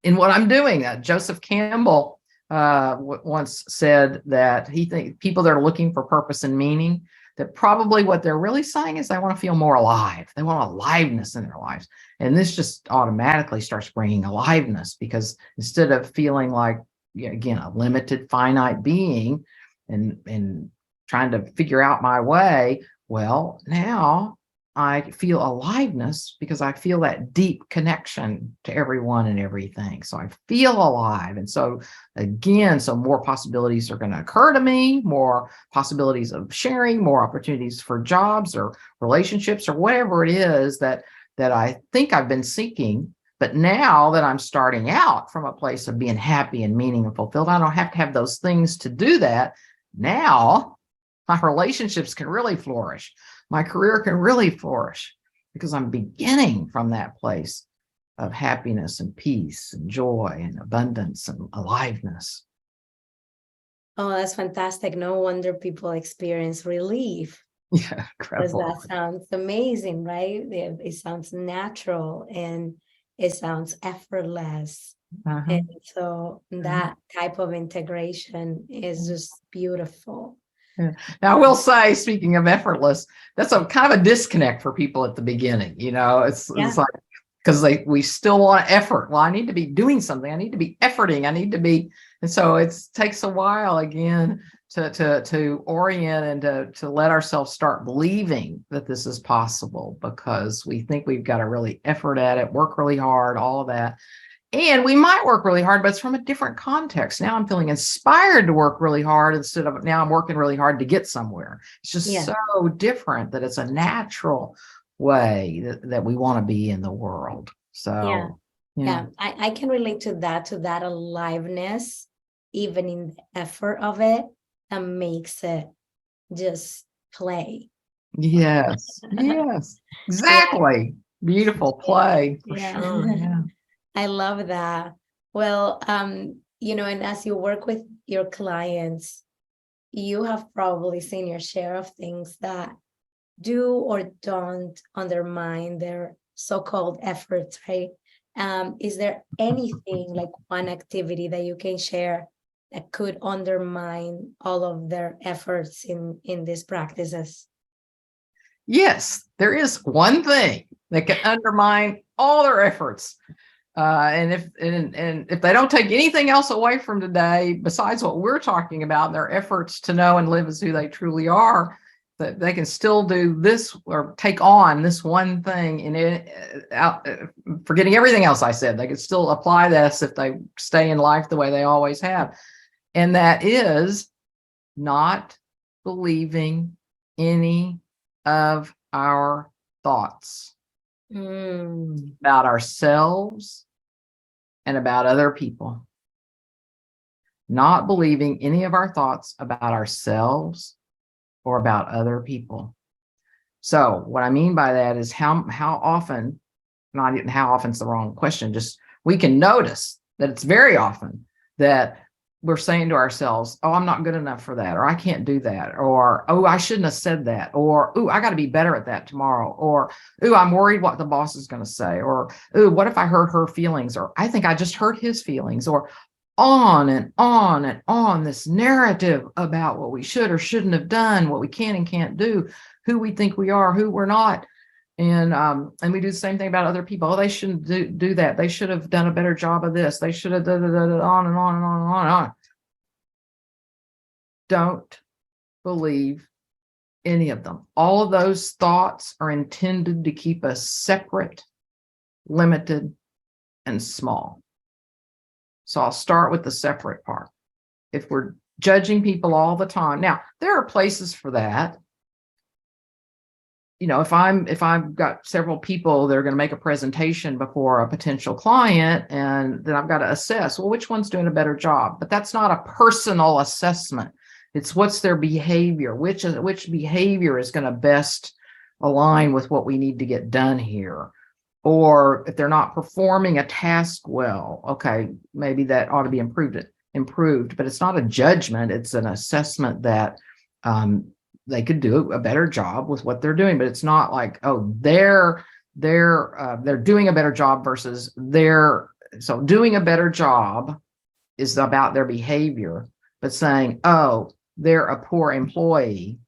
in what I'm doing. Joseph Campbell once said that he thinks people that are looking for purpose and meaning, that probably what they're really saying is they want to feel more alive. They want aliveness in their lives. And this just automatically starts bringing aliveness, because instead of feeling like, again, a limited, finite being and trying to figure out my way, well, now I feel aliveness because I feel that deep connection to everyone and everything. So I feel alive. And so again, so more possibilities are going to occur to me, more possibilities of sharing, more opportunities for jobs or relationships or whatever it is that I think I've been seeking. But now that I'm starting out from a place of being happy and meaning and fulfilled, I don't have to have those things to do that. Now my relationships can really flourish. My career can really flourish because I'm beginning from that place of happiness and peace and joy and abundance and aliveness.
Oh, that's fantastic. No wonder people experience relief.
Yeah,
Because
incredible.
that sounds amazing, right? It sounds natural and it sounds effortless.
Uh-huh.
And so that type of integration is just beautiful.
Yeah. Now, I will say, speaking of effortless, that's a kind of a disconnect for people at the beginning. It's like, because we still want effort. Well, I need to be doing something. I need to be efforting. I need to be, and so it takes a while again to orient and to let ourselves start believing that this is possible, because we think we've got to really effort at it, work really hard, all of that. And we might work really hard, but it's from a different context. Now I'm feeling inspired to work really hard instead of now I'm working really hard to get somewhere. It's just so different that it's a natural way that we want to be in the world. So,
I can relate to that aliveness, even in the effort of it, that makes it just play.
Yes, exactly. Beautiful play for sure. Yeah.
I love that. Well, and as you work with your clients, you have probably seen your share of things that do or don't undermine their so-called efforts, right? Is there anything, like one activity that you can share that could undermine all of their efforts in these practices?
Yes, there is one thing that can undermine all their efforts. And if they don't take anything else away from today, besides what we're talking about, their efforts to know and live as who they truly are, that they can still do this or take on this one thing, and forgetting everything else I said, they can still apply this if they stay in life the way they always have. And that is not believing any of our thoughts about ourselves and about other people. Not believing any of our thoughts about ourselves or about other people. So what I mean by that is how often, not even how often's the wrong question, just we can notice that it's very often that we're saying to ourselves, oh, I'm not good enough for that, or I can't do that, or, oh, I shouldn't have said that, or, oh, I got to be better at that tomorrow, or, oh, I'm worried what the boss is going to say, or, oh, what if I hurt her feelings, or I think I just hurt his feelings, or on and on and on, this narrative about what we should or shouldn't have done, what we can and can't do, who we think we are, who we're not. And we do the same thing about other people. Oh, they shouldn't do that. They should have done a better job of this. They should have on and on and on and on and on. Don't believe any of them. All of those thoughts are intended to keep us separate, limited, and small. So I'll start with the separate part. If we're judging people all the time, now there are places for that. If I've got several people that are going to make a presentation before a potential client, and then I've got to assess, well, which one's doing a better job? But that's not a personal assessment. It's what's their behavior, which behavior is going to best align with what we need to get done here. Or if they're not performing a task well, okay, maybe that ought to be improved, but it's not a judgment. It's an assessment that they could do a better job with what they're doing, but it's not like, oh, they're doing a better job versus so doing a better job is about their behavior, but saying, oh, they're a poor employee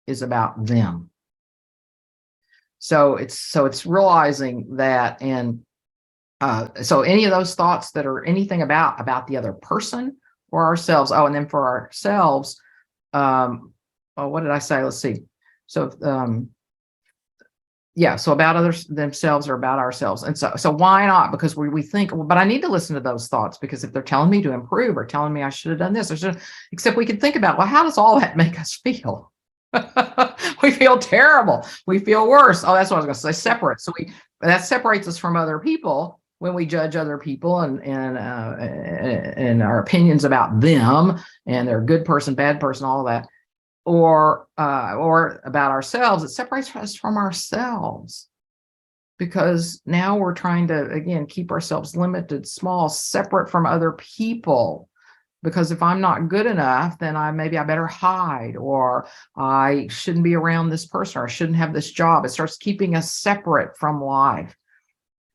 is about them. So it's realizing that, and so any of those thoughts that are anything about the other person or ourselves. Oh, and then for ourselves, what did I say? Let's see. So Yeah, so about others themselves or about ourselves. And so why not? Because we think, well, but I need to listen to those thoughts, because if they're telling me to improve or telling me I should have done this or should, except we can think about, well, how does all that make us feel? We feel terrible. We feel worse. Oh, that's what I was going to say. Separate. So that separates us from other people when we judge other people and our opinions about them and they're good person, bad person, all that. Or about ourselves, it separates us from ourselves, because now we're trying to, again, keep ourselves limited, small, separate from other people. Because if I'm not good enough, then maybe I better hide, or I shouldn't be around this person, or I shouldn't have this job. It starts keeping us separate from life.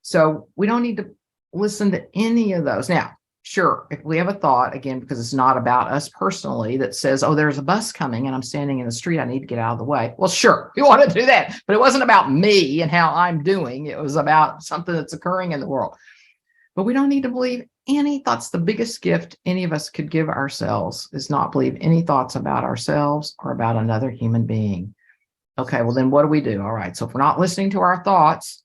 So we don't need to listen to any of those. Now, sure, if we have a thought, again, because it's not about us personally, that says, oh, there's a bus coming and I'm standing in the street, I need to get out of the way. Well, sure, we want to do that. But it wasn't about me and how I'm doing. It was about something that's occurring in the world. But we don't need to believe any thoughts. The biggest gift any of us could give ourselves is not believe any thoughts about ourselves or about another human being. Okay, well, then what do we do? All right, so if we're not listening to our thoughts,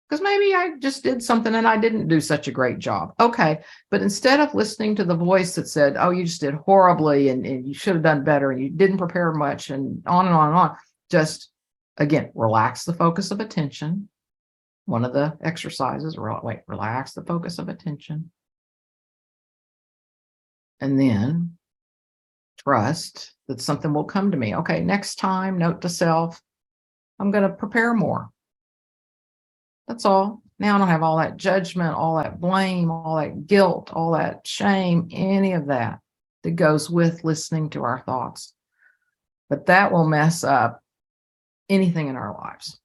because maybe I just did something and I didn't do such a great job. Okay. But instead of listening to the voice that said, oh, you just did horribly and you should have done better and you didn't prepare much and on and on and on, just, again, relax the focus of attention. One of the exercises, relax the focus of attention. And then trust that something will come to me. Okay, next time, note to self, I'm going to prepare more. That's all. Now I don't have all that judgment, all that blame, all that guilt, all that shame, any of that goes with listening to our thoughts. But that will mess up anything in our lives.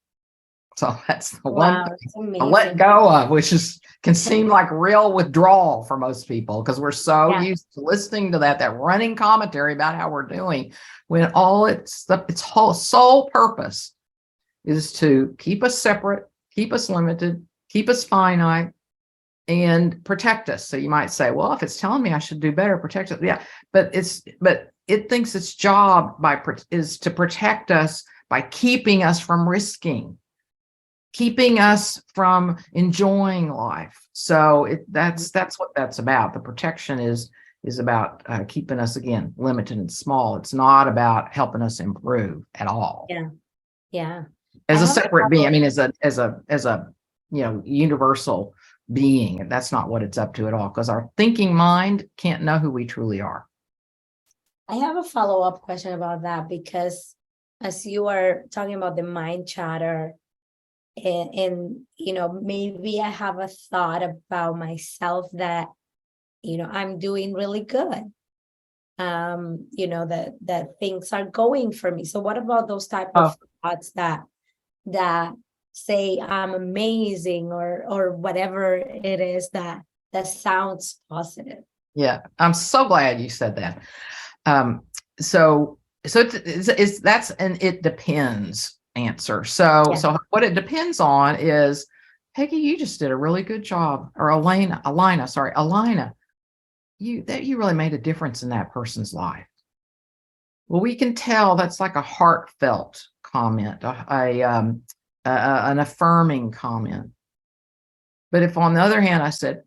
So that's the one thing I let go of, which can seem like real withdrawal for most people, because we're so used to listening to that running commentary about how we're doing, when all its whole sole purpose is to keep us separate, keep us limited, keep us finite, and protect us. So you might say, well, if it's telling me I should do better, protect it. Yeah, but it thinks its job is to protect us by keeping us from risking, keeping us from enjoying life. So that's what that's about. The protection is about keeping us, again, limited and small. It's not about helping us improve at all.
Yeah.
As a separate being, I mean, as a universal being, that's not what it's up to at all, because our thinking mind can't know who we truly are.
I have a follow-up question about that, because as you are talking about the mind chatter, and maybe I have a thought about myself that I'm doing really good, that things are going for me. So what about those type of thoughts that say I'm amazing or whatever it is that sounds positive?
Yeah, I'm so glad you said that. So that's an it depends answer. So what it depends on is, Peggy, you just did a really good job, or Alina, you really made a difference in that person's life. Well, we can tell that's like a heartfelt comment, an affirming comment. But if on the other hand I said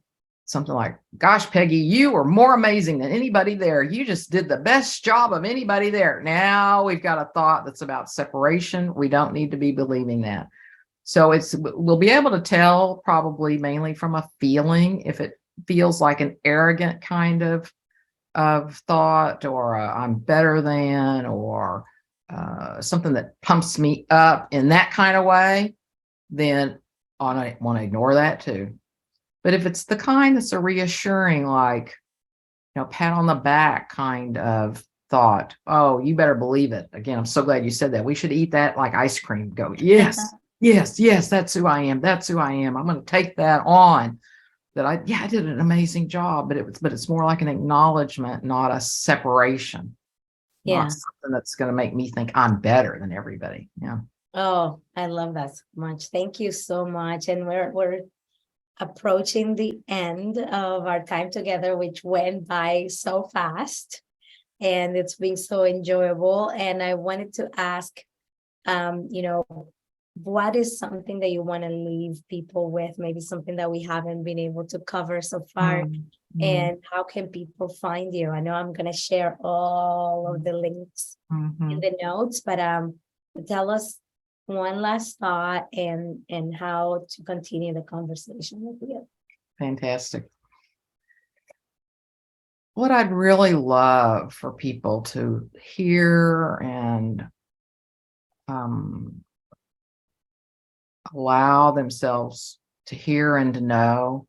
something like, gosh, Peggy, you were more amazing than anybody there. You just did the best job of anybody there. Now we've got a thought that's about separation. We don't need to be believing that. So we'll be able to tell, probably mainly from a feeling, if it feels like an arrogant kind of thought, or I'm better than, or something that pumps me up in that kind of way, then I want to ignore that too. But if it's the kind that's a reassuring, like, pat on the back kind of thought, oh, you better believe it. Again, I'm so glad you said that. We should eat that like ice cream. Go, yes, that's who I am. That's who I am. I'm going to take that on. That I did an amazing job, but it's more like an acknowledgement, not a separation. Not something that's going to make me think I'm better than everybody. Yeah.
Oh, I love that so much. Thank you so much. And we're approaching the end of our time together, which went by so fast, and it's been so enjoyable. And I wanted to ask, what is something that you want to leave people with? Maybe something that we haven't been able to cover so far.
Mm-hmm.
And how can people find you? I know I'm going to share all of the links in the notes, but tell us one last thought and how to continue the conversation with you.
Fantastic. What I'd really love for people to hear and allow themselves to hear and to know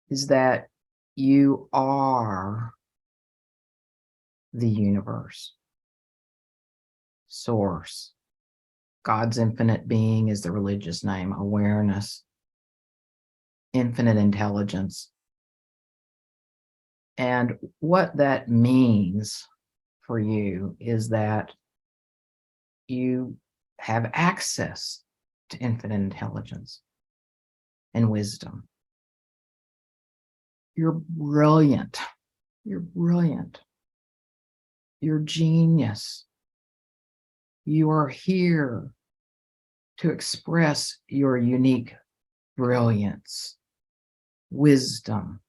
is that you are the universe, source. God's infinite being is the religious name, awareness, infinite intelligence. And what that means for you is that you have access to infinite intelligence and wisdom. You're brilliant. You're brilliant. You're genius. You are here to express your unique brilliance, wisdom,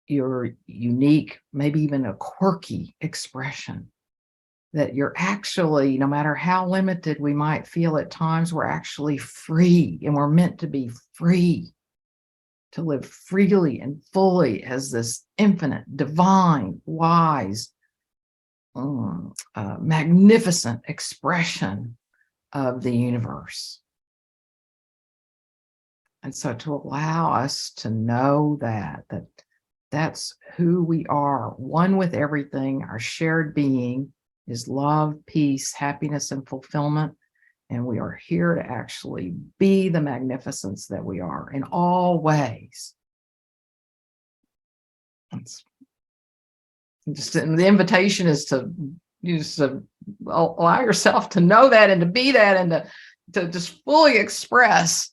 your unique, maybe even a quirky expression. That you're actually, no matter how limited we might feel at times, we're actually free, and we're meant to be free, to live freely and fully as this infinite, divine, wise, magnificent expression of the universe. And so to allow us to know that that's who we are, one with everything, our shared being is love, peace, happiness, and fulfillment. And we are here to actually be the magnificence that we are in all ways. And the invitation is to just allow yourself to know that and to be that and to just fully express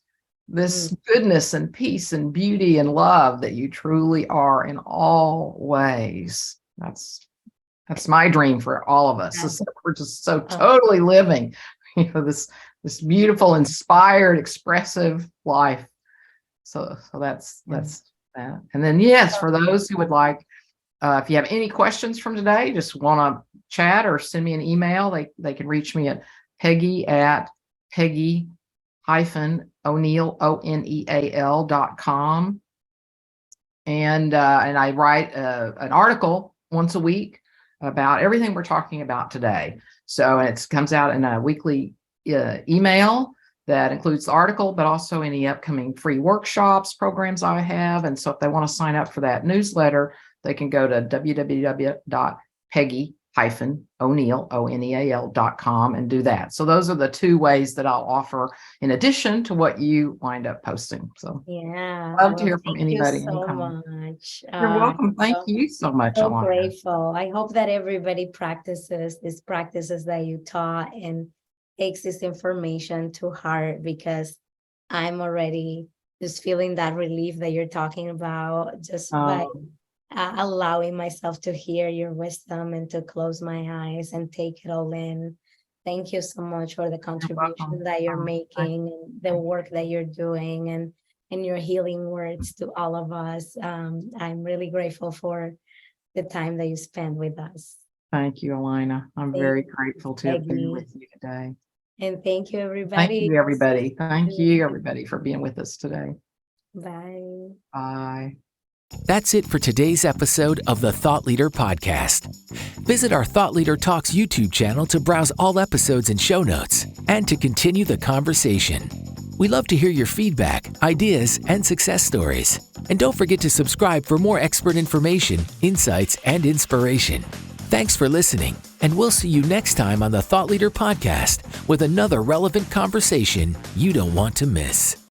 this goodness and peace and beauty and love that you truly are in all ways. That's my dream for all of us. Is that we're just so totally living, this beautiful, inspired, expressive life. So that's that. And then yes, for those who would like, if you have any questions from today, just want to chat or send me an email, they can reach me at Peggy at Peggy-O'Neal.com. And I write an article once a week about everything we're talking about today. So it comes out in a weekly email that includes the article, but also any upcoming free workshops, programs I have. And so if they want to sign up for that newsletter, they can go to www.Peggy-O'Neal.com and do that. So those are the two ways that I'll offer in addition to what you wind up posting. So
yeah,
love to hear from anybody.
Thank you so much.
You're welcome. Thank you so much.
So
Alana.
grateful. I hope that everybody practices these practices that you taught and takes this information to heart, because I'm already just feeling that relief that you're talking about, just by allowing myself to hear your wisdom and to close my eyes and take it all in. Thank you so much for the contribution that you're making and the work that you're doing and your healing words to all of us. I'm really grateful for the time that you spend with us.
Thank you, Alana. I'm very grateful to have been with you today.
And thank you, everybody.
Thank you, everybody. Thank you, everybody, for being with us today.
Bye.
Bye.
That's it for today's episode of the Thought Leader Podcast. Visit our Thought Leader Talks YouTube channel to browse all episodes and show notes and to continue the conversation. We love to hear your feedback, ideas, and success stories. And don't forget to subscribe for more expert information, insights, and inspiration. Thanks for listening, and we'll see you next time on the Thought Leader Podcast with another relevant conversation you don't want to miss.